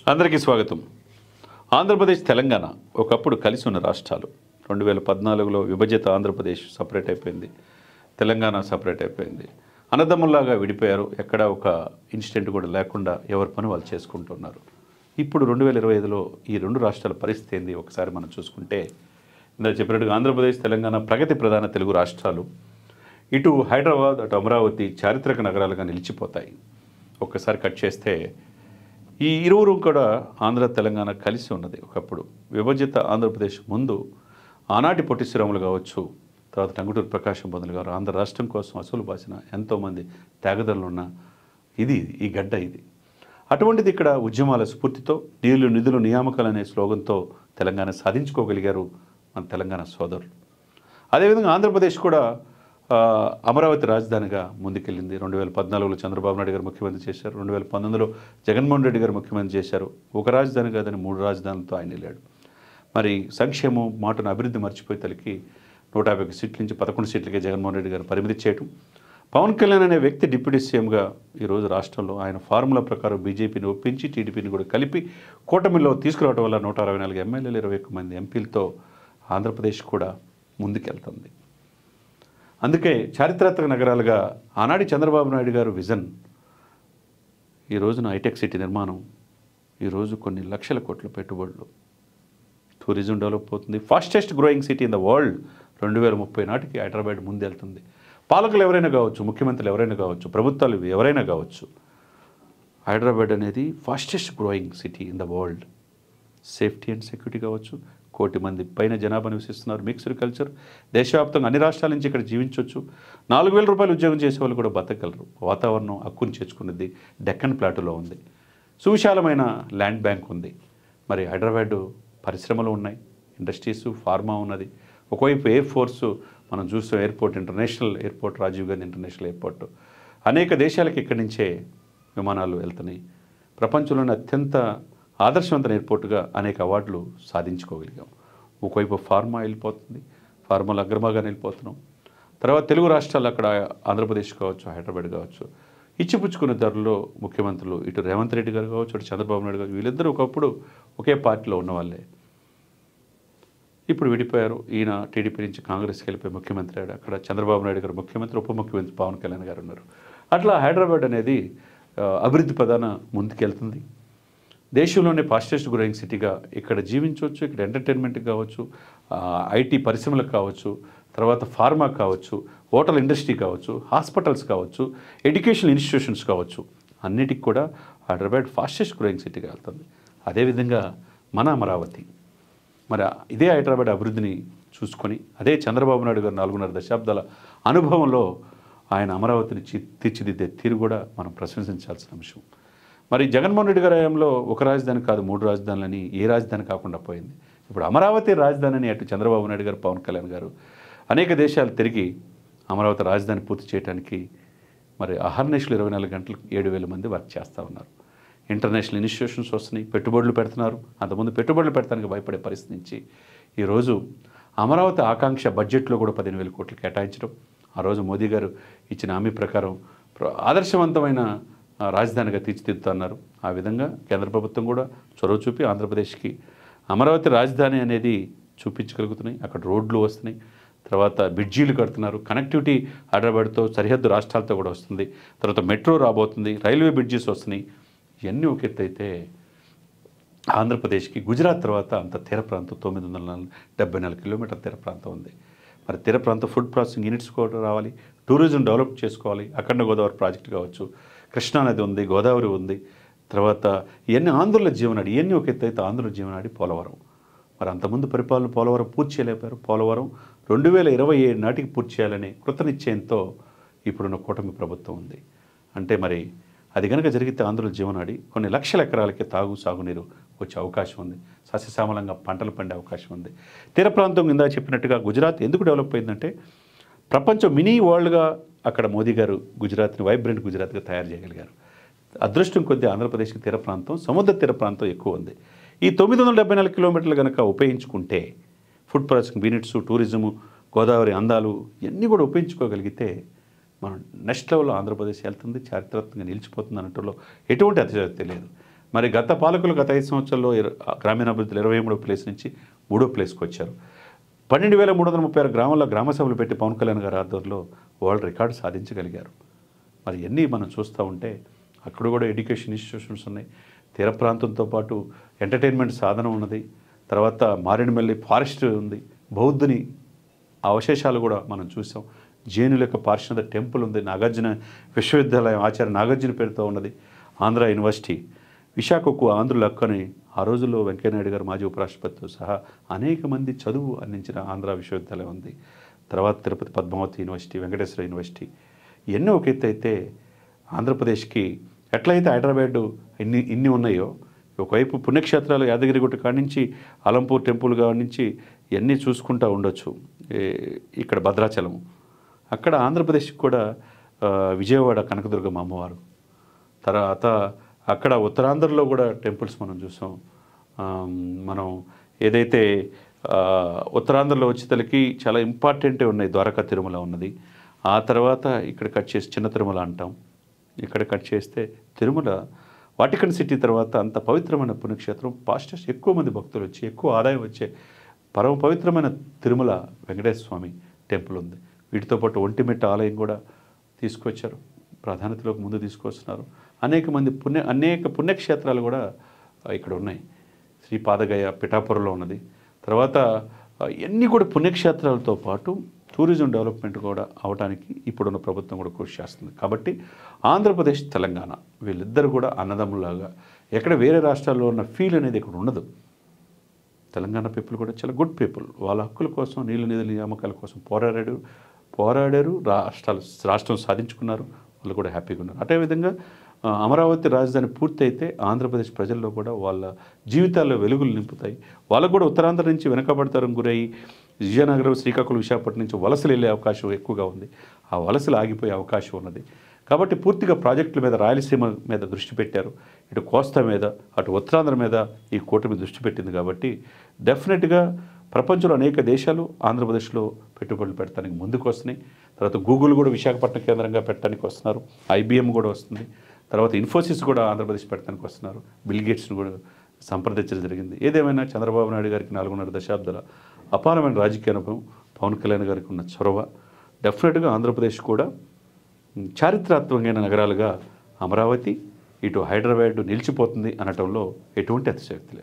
అందరికీ స్వాగతం. ఆంధ్రప్రదేశ్, తెలంగాణ ఒకప్పుడు కలిసి ఉన్న రాష్ట్రాలు. 2014లో విభజిత ఆంధ్రప్రదేశ్ సపరేట్ అయిపోయింది. తెలంగాణ సపరేట్ అయిపోయింది. అన్నదమ్ముల్లాగా విడిపోయారు. ఎక్కడ ఒక ఇన్సిడెంట్ కూడా లేకుండా ఎవరి పని వాళ్ళు చేసుకుంటున్నారు. ఇప్పుడు 2025లో ఈ రెండు రాష్ట్రాల పరిస్థితి ఏంది ఒకసారి మనం చూసుకుంటే, ఇందాక చెప్పినట్టుగా ఆంధ్రప్రదేశ్, తెలంగాణ ప్రగతి ప్రధాన తెలుగు రాష్ట్రాలు. ఇటు హైదరాబాద్, అటు అమరావతి చారిత్రక నగరాలుగా నిలిచిపోతాయి. ఒక్కసారి కట్ చేస్తే ఈ ఇరువురు కూడా ఆంధ్ర తెలంగాణ కలిసి ఉన్నది. ఒకప్పుడు విభజిత ఆంధ్రప్రదేశ్ ముందు ఆనాటి పొట్టి శ్రీరాములు కావచ్చు, తర్వాత టంగుటూరి ప్రకాశం పంతులు గారు ఆంధ్ర రాష్ట్రం కోసం అసలు బాసిన ఎంతోమంది త్యాగదనులు ఉన్న ఈ గడ్డ ఇది. అటువంటిది ఇక్కడ ఉద్యమాల స్ఫూర్తితో నిధులు నియామకాలు అనే స్లోగన్తో తెలంగాణ సాధించుకోగలిగారు మన తెలంగాణ సోదరులు. అదేవిధంగా ఆంధ్రప్రదేశ్ కూడా అమరావతి రాజధానిగా ముందుకెళ్ళింది. 2014లో చంద్రబాబు నాయుడు గారు ముఖ్యమంత్రి చేశారు. 2019లో జగన్మోహన్ రెడ్డి గారు ముఖ్యమంత్రి చేశారు. ఒక రాజధాని కాదని 3 రాజధానులతో ఆయన వెళ్ళాడు. మరి సంక్షేమం మాటను అభివృద్ధి మర్చిపోయి తలకి 150 సీట్ల నుంచి 11 సీట్లకే జగన్మోహన్ రెడ్డి గారు పరిమితి చేయడం. పవన్ కళ్యాణ్ అనే వ్యక్తి డిప్యూటీ సీఎంగా ఈరోజు రాష్ట్రంలో ఆయన ఫార్ములా ప్రకారం బీజేపీని ఒప్పించి టీడీపీని కూడా కలిపి కూటమిలో తీసుకురావడం వల్ల 164 ఎమ్మెల్యేలు 21 మంది ఎంపీలతో ఆంధ్రప్రదేశ్ కూడా ముందుకెళ్తుంది. అందుకే చారిత్రాత్మక నగరాలుగా ఆనాటి చంద్రబాబు నాయుడు గారు విజన్, ఈ రోజున హైటెక్ సిటీ నిర్మాణం, ఈరోజు కొన్ని లక్షల కోట్ల పెట్టుబడులు, టూరిజం డెవలప్ అవుతుంది. Fastest growing city in the world 2030 నాటికి హైదరాబాద్ ముందెళ్తుంది. పాలకులు ఎవరైనా కావచ్చు, ముఖ్యమంత్రులు ఎవరైనా కావచ్చు, ప్రభుత్వాలు ఎవరైనా కావచ్చు, హైదరాబాద్ అనేది fastest growing city in the world. Safety and security కావచ్చు, 1 కోటి మంది పైన జనాభా నివసిస్తున్నారు. మిక్స్డ్ కల్చర్, దేశవ్యాప్తంగా అన్ని రాష్ట్రాల నుంచి ఇక్కడ జీవించవచ్చు. 4,000 రూపాయలు ఉద్యోగం చేసే వాళ్ళు కూడా బతకగలరు. వాతావరణం హక్కుని చేర్చుకున్నది డెక్కన్ ప్లాటులో ఉంది. సువిశాలమైన ల్యాండ్ బ్యాంక్ ఉంది. మరి హైదరాబాద్ పరిశ్రమలు ఉన్నాయి, ఇండస్ట్రీస్, ఫార్మా ఉన్నది. ఒకవైపు ఎయిర్ ఫోర్సు మనం చూస్తాం, airport, international airport, Rajiv Gandhi international airport. అనేక దేశాలకు ఇక్కడి నుంచే విమానాలు వెళ్తున్నాయి. ప్రపంచంలోని అత్యంత ఆదర్శవంతమైన ఎయిర్పోర్టుగా అనేక అవార్డులు సాధించుకోగలిగాం. ఒకవైపు ఫార్మా వెళ్ళిపోతుంది, ఫార్మాలో అగ్రభాగాన్ని వెళ్ళిపోతున్నాం. తర్వాత తెలుగు రాష్ట్రాలు, అక్కడ ఆంధ్రప్రదేశ్ కావచ్చు, హైదరాబాద్ కావచ్చు, ఇచ్చిపుచ్చుకునే ధరలో ముఖ్యమంత్రులు, ఇటు రేవంత్ రెడ్డి గారు కావచ్చు, ఇటు చంద్రబాబు నాయుడు గారు, వీళ్ళిద్దరూ ఒకప్పుడు ఒకే పార్టీలో ఉన్నవాళ్ళే. ఇప్పుడు విడిపోయారు. ఈయన టీడీపీ నుంచి కాంగ్రెస్కి వెళ్ళిపోయి ముఖ్యమంత్రి అయ్యాడు. అక్కడ చంద్రబాబు నాయుడు గారు ముఖ్యమంత్రి, ఉప ముఖ్యమంత్రి పవన్ కళ్యాణ్ గారు ఉన్నారు. అట్లా హైదరాబాద్ అనేది అభివృద్ధి ప్రధాన ముందుకెళ్తుంది. దేశంలోనే ఫాస్టెస్ట్ గ్రోయింగ్ సిటీగా ఇక్కడ జీవించవచ్చు. ఇక్కడ ఎంటర్టైన్మెంట్ కావచ్చు, ఐటీ పరిశ్రమలకు కావచ్చు, తర్వాత ఫార్మా కావచ్చు, హోటల్ ఇండస్ట్రీ కావచ్చు, హాస్పిటల్స్ కావచ్చు, ఎడ్యుకేషన్ ఇన్స్టిట్యూషన్స్ కావచ్చు, అన్నిటికి కూడా హైదరాబాద్ ఫాస్టెస్ట్ గ్రోయింగ్ సిటీగా వెళ్తుంది. అదేవిధంగా మన అమరావతి, మరి ఇదే హైదరాబాద్ అభివృద్ధిని చూసుకొని అదే చంద్రబాబు నాయుడు గారు 4.5 దశాబ్దాల అనుభవంలో ఆయన అమరావతిని తీర్చిదిద్దే తీరు కూడా మనం ప్రశంసించాల్సిన అంశం. మరి జగన్మోహన్ రెడ్డి గారి హయాంలో ఒక రాజధాని కాదు 3 రాజధానులని, ఏ రాజధాని కాకుండా పోయింది. ఇప్పుడు అమరావతి రాజధాని అని అటు చంద్రబాబు నాయుడు గారు, పవన్ కళ్యాణ్ గారు అనేక దేశాలు తిరిగి అమరావతి రాజధాని పూర్తి చేయడానికి మరి అహర్నిశలు 24 గంటలు 7,000 మంది వర్క్ చేస్తూ ఉన్నారు. ఇంటర్నేషనల్ ఇన్స్టిట్యూషన్స్ వస్తున్నాయి, పెట్టుబడులు పెడుతున్నారు. అంతకుముందు పెట్టుబడులు పెడతానికి భయపడే పరిస్థితి నుంచి ఈరోజు అమరావతి ఆకాంక్ష బడ్జెట్లో కూడా 15,000 కోట్లు కేటాయించడం, ఆ రోజు మోదీ గారు ఇచ్చిన హామీ ప్రకారం ఆదర్శవంతమైన రాజధానిగా తీర్చిదిద్దుతున్నారు. ఆ విధంగా కేంద్ర ప్రభుత్వం కూడా చొరవ చూపి ఆంధ్రప్రదేశ్కి అమరావతి రాజధాని అనేది చూపించగలుగుతున్నాయి. అక్కడ రోడ్లు వస్తున్నాయి, తర్వాత బ్రిడ్జీలు కడుతున్నారు. కనెక్టివిటీ హైదరాబాద్తో సరిహద్దు రాష్ట్రాలతో కూడా వస్తుంది. తర్వాత మెట్రో రాబోతుంది, రైల్వే బ్రిడ్జెస్ వస్తున్నాయి. ఇవన్నీ ఒక ఎత్తు అయితే ఆంధ్రప్రదేశ్కి గుజరాత్ తర్వాత అంత తీర ప్రాంతం 974 కిలోమీటర్ల తీర ప్రాంతం ఉంది. మరి తీర ప్రాంతం ఫుడ్ ప్రాసెసింగ్ యూనిట్స్ కూడా రావాలి, టూరిజం డెవలప్ చేసుకోవాలి. అఖండ గోదావరి ప్రాజెక్టు కావచ్చు, కృష్ణానది ఉంది, గోదావరి ఉంది. తర్వాత ఇవన్నీ ఆంధ్రుల జీవనాడి, ఇవన్నీ ఒక ఎత్తు అయితే ఆంధ్రుల జీవనాడి పోలవరం. మరి అంతకుముందు పరిపాలన పోలవరం పూర్తి చేయలేపారు. పోలవరం 2027 నాటికి పూర్తి చేయాలనే కృతనిశ్చయంతో ఇప్పుడున్న కూటమి ప్రభుత్వం ఉంది. అంటే మరి అది కనుక జరిగితే ఆంధ్రుల జీవనాడి కొన్ని లక్షల ఎకరాలకి సాగునీరు వచ్చే అవకాశం ఉంది. సస్యశ్యామలంగా పంటలు పండే అవకాశం ఉంది. తీర ప్రాంతం కింద చెప్పినట్టుగా గుజరాత్ ఎందుకు డెవలప్ అయిందంటే ప్రపంచం మినీ వరల్డ్గా అక్కడ మోదీ గారు గుజరాత్ని వైబ్రెంట్ గుజరాత్గా తయారు చేయగలిగారు. అదృష్టం కొద్దీ ఆంధ్రప్రదేశ్కి తీర ప్రాంతం, సముద్ర తీర ప్రాంతం ఎక్కువ ఉంది. ఈ 974 కిలోమీటర్లు కనుక ఉపయోగించుకుంటే food processing units, tourism, Godavari అందాలు ఇవన్నీ కూడా ఉపయోగించుకోగలిగితే మనం నెక్స్ట్ లెవెల్లో ఆంధ్రప్రదేశ్ వెళ్తుంది, చారిత్రాత్మకంగా నిలిచిపోతుంది అనటంలో ఎటువంటి అతిశయోక్తి లేదు. మరి గత పాలకులు గత 5 సంవత్సరాల్లో గ్రామీణాభివృద్ధిలో 23వ ప్లేస్ నుంచి 3వ ప్లేస్కి వచ్చారు. 12,336 గ్రామాల్లో గ్రామ సభలు పెట్టి పవన్ కళ్యాణ్ గారి ఆధ్వర్యంలో వాళ్ళు రికార్డు సాధించగలిగారు. మరి ఇవన్నీ మనం చూస్తూ ఉంటే అక్కడ కూడా ఎడ్యుకేషన్ ఇన్స్టిట్యూషన్స్ ఉన్నాయి. తీర ప్రాంతంతో పాటు ఎంటర్టైన్మెంట్ సాధనం ఉన్నది. తర్వాత మారేడుమల్లి ఫారెస్ట్ ఉంది. బౌద్ధుని అవశేషాలు కూడా మనం చూసాం. జైనుల యొక్క పార్శ్వనాథ టెంపుల్ ఉంది. నాగార్జున విశ్వవిద్యాలయం ఆచార్య నాగార్జున పేరుతో ఉన్నది. ఆంధ్ర యూనివర్సిటీ, విశాఖకు ఆంధ్రుల హక్కుని ఆ రోజుల్లో వెంకయ్యనాయుడు గారు మాజీ ఉపరాష్ట్రపతితో సహా అనేక మంది చదువు అందించిన ఆంధ్ర విశ్వవిద్యాలయం ఉంది. తర్వాత తిరుపతి పద్మావతి యూనివర్సిటీ, వెంకటేశ్వర యూనివర్సిటీ, ఇవన్నీ ఒక ఎత్తు అయితే ఆంధ్రప్రదేశ్కి ఎట్లయితే హైదరాబాద్ ఇన్ని ఉన్నాయో, ఒకవైపు పుణ్యక్షేత్రాలు యాదగిరిగుట్ట కాడి నుంచి అలంపూర్ టెంపుల్ కాడి నుంచి ఇవన్నీ చూసుకుంటూ ఉండొచ్చు. ఇక్కడ భద్రాచలం, అక్కడ ఆంధ్రప్రదేశ్కి కూడా విజయవాడ కనకదుర్గమ్మ అమ్మవారు, తర్వాత అక్కడ ఉత్తరాంధ్రలో కూడా టెంపుల్స్ మనం చూసాం. మనం ఏదైతే ఉత్తరాంధ్రలో వచ్చేతలకి చాలా ఇంపార్టెంటే ఉన్నాయి. ద్వారకా తిరుమల ఉన్నది. ఆ తర్వాత ఇక్కడ కట్ చేసి చిన్న తిరుమల అంటాం. ఇక్కడ కట్ చేస్తే తిరుమల వాటికన్ సిటీ తర్వాత అంత పవిత్రమైన పుణ్యక్షేత్రం. పాస్టర్స్ ఎక్కువ మంది భక్తులు వచ్చి ఎక్కువ ఆదాయం వచ్చే పరమ పవిత్రమైన తిరుమల వెంకటేశ్వర స్వామి టెంపుల్ ఉంది. వీటితో పాటు ఒంటిమిట్ట ఆలయం కూడా తీసుకొచ్చారు, ప్రాధాన్యతలోకి ముందు తీసుకొస్తున్నారు. అనేక పుణ్యక్షేత్రాలు కూడా ఇక్కడ ఉన్నాయి. శ్రీపాదగయ పిఠాపురంలో ఉన్నది. తర్వాత ఇవన్నీ కూడా పుణ్యక్షేత్రాలతో పాటు టూరిజం డెవలప్మెంట్ కూడా అవడానికి ఇప్పుడున్న ప్రభుత్వం కూడా కృషి చేస్తుంది. కాబట్టి ఆంధ్రప్రదేశ్, తెలంగాణ వీళ్ళిద్దరు కూడా అన్నదమ్ములాగా, ఎక్కడ వేరే రాష్ట్రాల్లో ఉన్న ఫీల్ అనేది ఇక్కడ ఉండదు. తెలంగాణ పీపుల్ కూడా చాలా గుడ్ పీపుల్. వాళ్ళ హక్కుల కోసం, నీళ్ళు నిధుల నియామకాల కోసం పోరాడారు. రాష్ట్రం సాధించుకున్నారు. వాళ్ళు కూడా హ్యాపీగా ఉన్నారు. అదేవిధంగా అమరావతి రాజధాని పూర్తయితే ఆంధ్రప్రదేశ్ ప్రజల్లో కూడా వాళ్ళ జీవితాల్లో వెలుగులు నింపుతాయి. వాళ్ళకు కూడా ఉత్తరాంధ్ర నుంచి వెనకబడతారని గురయ్యి విజయనగరం, శ్రీకాకుళం, విశాఖపట్నం నుంచి వలసలు వెళ్ళే అవకాశం ఎక్కువగా ఉంది. ఆ వలసలు ఆగిపోయే అవకాశం ఉన్నది. కాబట్టి పూర్తిగా ప్రాజెక్టుల మీద, రాయలసీమ మీద దృష్టి పెట్టారు. ఇటు కోస్తా మీద, అటు ఉత్తరాంధ్ర మీద ఈ కూటమి దృష్టి పెట్టింది. కాబట్టి డెఫినెట్గా ప్రపంచంలో అనేక దేశాలు ఆంధ్రప్రదేశ్లో పెట్టుబడులు పెట్టడానికి ముందుకు వస్తున్నాయి. తర్వాత గూగుల్ కూడా విశాఖపట్నం కేంద్రంగా పెట్టడానికి వస్తున్నారు. IBM కూడా వస్తుంది. తర్వాత ఇన్ఫోసిస్ కూడా ఆంధ్రప్రదేశ్ పెట్టడానికి వస్తున్నారు. బిల్ గేట్స్ని కూడా సంప్రదించడం జరిగింది. ఏదేమైనా చంద్రబాబు నాయుడు గారికి 4.5 దశాబ్దాల అపారమైన రాజకీయ అనుభవం, పవన్ కళ్యాణ్ గారికి ఉన్న చొరవ, డెఫినెట్గా ఆంధ్రప్రదేశ్ కూడా చారిత్రాత్మకమైన నగరాలుగా అమరావతి, ఇటు హైదరాబాద్ నిలిచిపోతుంది అనటంలో ఎటువంటి అతిశయోక్తి లేదు.